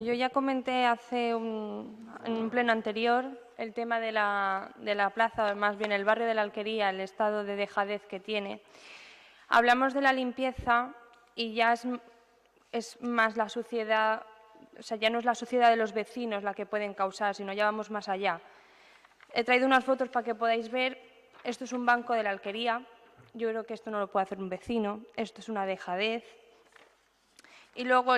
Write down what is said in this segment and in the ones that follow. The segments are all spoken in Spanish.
Yo ya comenté en un pleno anterior el tema de la plaza, o más bien el barrio de la Alquería, el estado de dejadez que tiene. Hablamos de la limpieza y ya es más la suciedad, o sea, ya no es la suciedad de los vecinos la que pueden causar, sino ya vamos más allá. He traído unas fotos para que podáis ver. Esto es un banco de la Alquería. Yo creo que esto no lo puede hacer un vecino. Esto es una dejadez. Y luego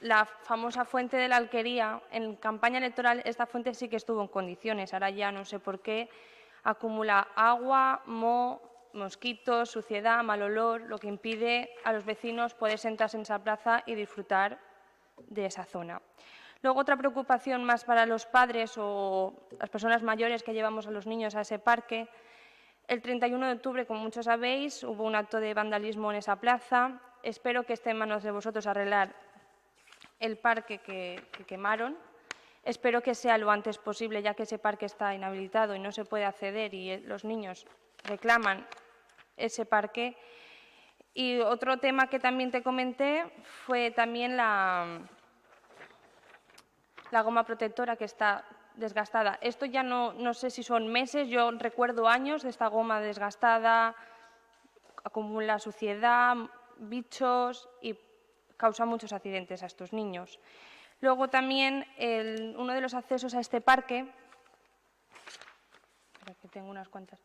la famosa fuente de la Alquería, en campaña electoral esta fuente sí que estuvo en condiciones, ahora ya no sé por qué, acumula agua, moho, mosquitos, suciedad, mal olor, lo que impide a los vecinos poder sentarse en esa plaza y disfrutar de esa zona. Luego, otra preocupación más para los padres o las personas mayores que llevamos a los niños a ese parque. El 31 de octubre, como muchos sabéis, hubo un acto de vandalismo en esa plaza. Espero que esté en manos de vosotros arreglar el parque que quemaron. Espero que sea lo antes posible, ya que ese parque está inhabilitado y no se puede acceder y los niños reclaman ese parque. Y otro tema que también te comenté fue también la goma protectora que está desgastada. Esto ya no sé si son meses, yo recuerdo años de esta goma desgastada, acumula suciedad, bichos y causa muchos accidentes a estos niños. Luego también uno de los accesos a este parque, que tengo unas cuantas,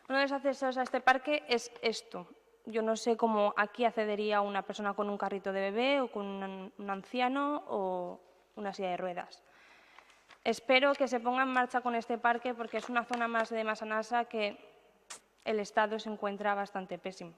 uno de los accesos a este parque es esto. Yo no sé cómo aquí accedería una persona con un carrito de bebé o con un anciano o una silla de ruedas. Espero que se ponga en marcha con este parque porque es una zona más de Massanassa que el estado se encuentra bastante pésimo.